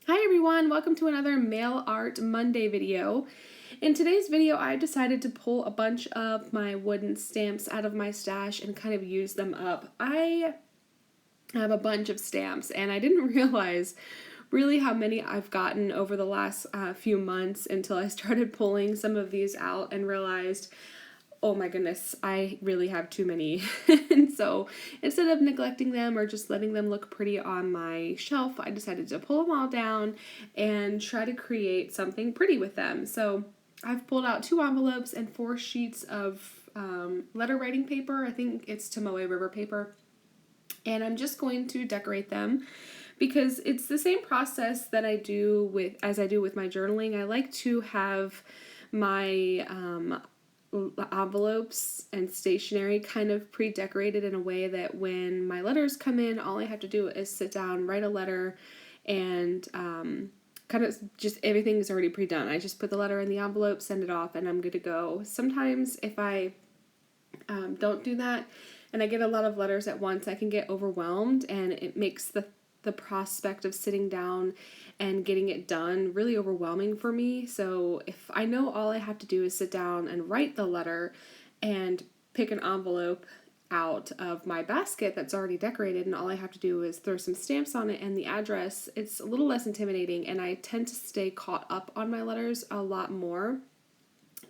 Hi everyone, welcome to another Mail Art Monday video. In today's video, I decided to pull a bunch of my wooden stamps out of my stash and kind of use them up. I have a bunch of stamps and I didn't realize really how many I've gotten over the last few months until I started pulling some of these out and realized, oh my goodness, I really have too many. And so instead of neglecting them or just letting them look pretty on my shelf, I decided to pull them all down and try to create something pretty with them. So I've pulled out 2 envelopes and 4 sheets of letter writing paper. I think it's Tomoe River paper. And I'm just going to decorate them because it's the same process that I do with my journaling. I like to have my envelopes and stationery kind of pre-decorated in a way that when my letters come in, all I have to do is sit down, write a letter, and kind of just everything is already pre-done. I just put the letter in the envelope, send it off, and I'm good to go. Sometimes if I don't do that and I get a lot of letters at once, I can get overwhelmed, and it makes the prospect of sitting down and getting it done really overwhelming for me. So if I know all I have to do is sit down and write the letter and pick an envelope out of my basket that's already decorated, and all I have to do is throw some stamps on it and the address, it's a little less intimidating, and I tend to stay caught up on my letters a lot more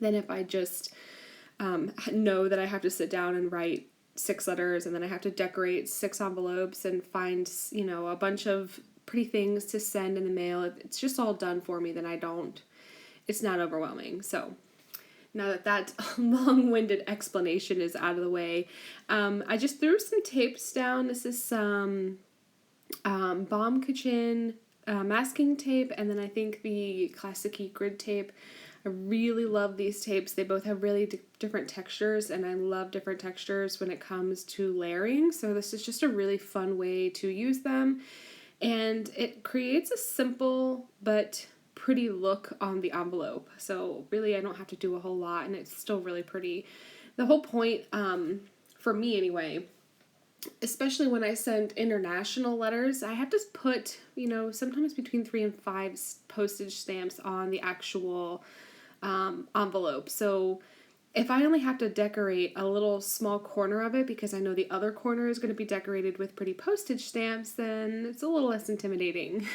than if I just know that I have to sit down and write 6 letters and then I have to decorate 6 envelopes and find, a bunch of pretty things to send in the mail. It's just all done for me, then it's not overwhelming. So now that long-winded explanation is out of the way, I just threw some tapes down. This is some Bomb Kitchen masking tape, and then I think the Classic grid tape. I really love these tapes. They both have really different textures, and I love different textures when it comes to layering. So this is just a really fun way to use them, and it creates a simple but pretty look on the envelope. So really I don't have to do a whole lot, and it's still really pretty. The whole point, for me anyway, especially when I send international letters, I have to put, sometimes between 3 and 5 postage stamps on the actual envelope. So if I only have to decorate a little small corner of it because I know the other corner is going to be decorated with pretty postage stamps, then it's a little less intimidating.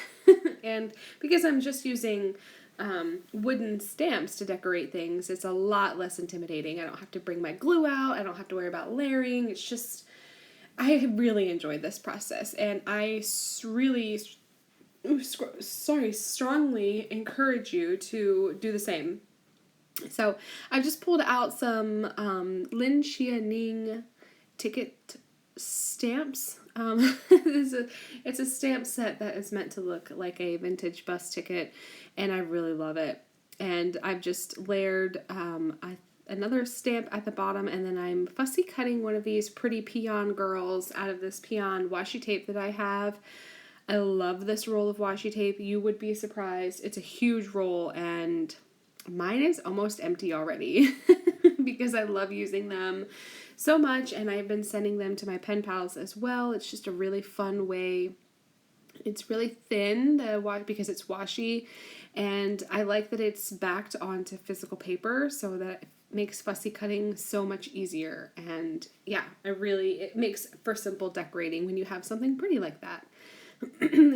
And because I'm just using wooden stamps to decorate things, it's a lot less intimidating. I don't have to bring my glue out. I don't have to worry about layering. It's just, I really enjoyed this process, and I really, strongly encourage you to do the same. So I just pulled out some Lin Xia Ning ticket stamps. It's a stamp set that is meant to look like a vintage bus ticket, and I really love it. And I've just layered another stamp at the bottom, and then I'm fussy cutting one of these pretty peon girls out of this peon washi tape that I have. I love this roll of washi tape. You would be surprised. It's a huge roll, and mine is almost empty already because I love using them so much, and I've been sending them to my pen pals as well. It's just a really fun way. It's really thin because it's washi, and I like that it's backed onto physical paper so that it makes fussy cutting so much easier. And yeah, it makes for simple decorating when you have something pretty like that.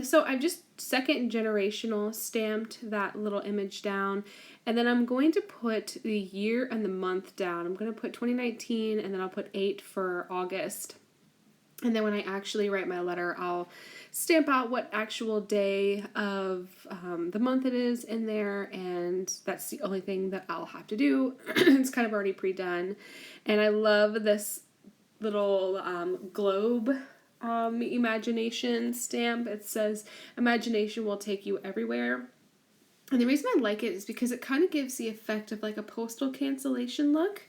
So I've just second generational stamped that little image down, and then I'm going to put the year and the month down. I'm going to put 2019, and then I'll put 8 for August. And then when I actually write my letter, I'll stamp out what actual day of the month it is in there, and that's the only thing that I'll have to do. It's kind of already pre-done. And I love this little globe imagination stamp. It says, "Imagination will take you everywhere." And the reason I like it is because it kind of gives the effect of like a postal cancellation look.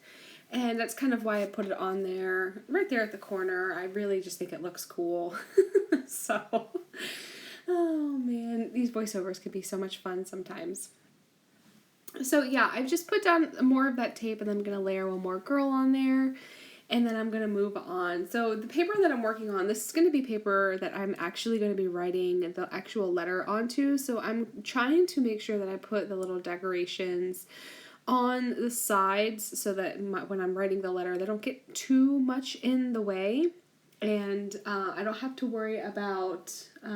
And that's kind of why I put it on there, right there at the corner. I really just think it looks cool. So, oh man, these voiceovers can be so much fun sometimes. So yeah, I've just put down more of that tape, and I'm going to layer one more girl on there. and then I'm going to move on. So the paper that I'm working on, this is going to be paper that I'm actually going to be writing the actual letter onto. So I'm trying to make sure that I put the little decorations on the sides so that when I'm writing the letter, they don't get too much in the way. And I don't have to worry about, I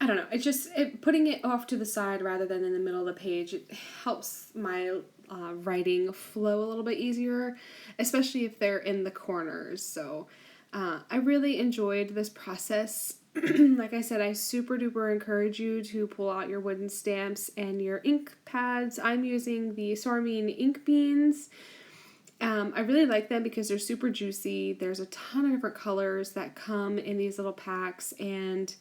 don't know, it's just putting it off to the side rather than in the middle of the page. It helps my writing flow a little bit easier, especially if they're in the corners. So I really enjoyed this process. Like I said, I super duper encourage you to pull out your wooden stamps and your ink pads. I'm using the Sormine ink beans. I really like them because they're super juicy. There's a ton of different colors that come in these little packs, and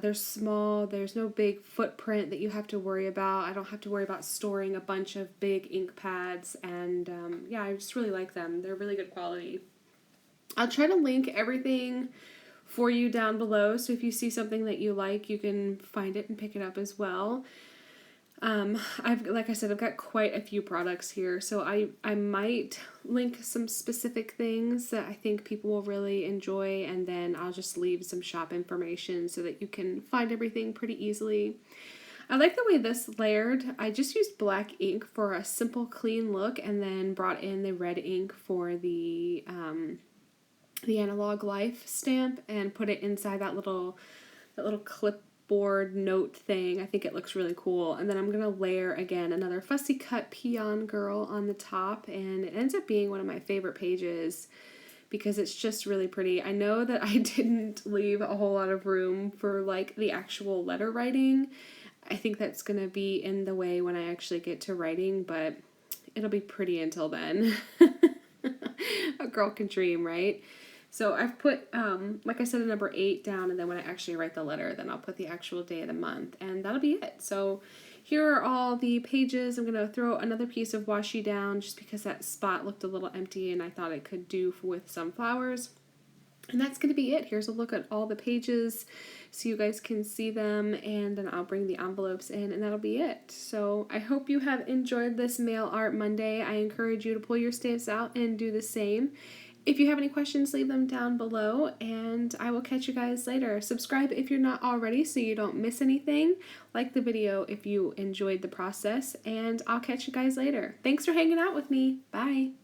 they're small. There's no big footprint that you have to worry about. I don't have to worry about storing a bunch of big ink pads, and yeah, I just really like them. They're really good quality. I'll try to link everything for you down below, so if you see something that you like, you can find it and pick it up as well. Like I said, I've got quite a few products here, so I might link some specific things that I think people will really enjoy, and then I'll just leave some shop information so that you can find everything pretty easily. I like the way this layered. I just used black ink for a simple, clean look, and then brought in the red ink for the Analog Life stamp and put it inside that little clipboard note thing. I think it looks really cool. And then I'm gonna layer again another Fussy Cut Peon Girl on the top, and it ends up being one of my favorite pages because it's just really pretty. I know that I didn't leave a whole lot of room for like the actual letter writing. I think that's gonna be in the way when I actually get to writing, but it'll be pretty until then. A girl can dream, right? So I've put, like I said, a number 8 down, and then when I actually write the letter, then I'll put the actual day of the month, and that'll be it. So here are all the pages. I'm going to throw another piece of washi down just because that spot looked a little empty, and I thought it could do with some flowers. And that's going to be it. Here's a look at all the pages so you guys can see them, and then I'll bring the envelopes in, and that'll be it. So I hope you have enjoyed this Mail Art Monday. I encourage you to pull your stamps out and do the same. If you have any questions, leave them down below, and I will catch you guys later. Subscribe if you're not already so you don't miss anything. Like the video if you enjoyed the process, and I'll catch you guys later. Thanks for hanging out with me. Bye.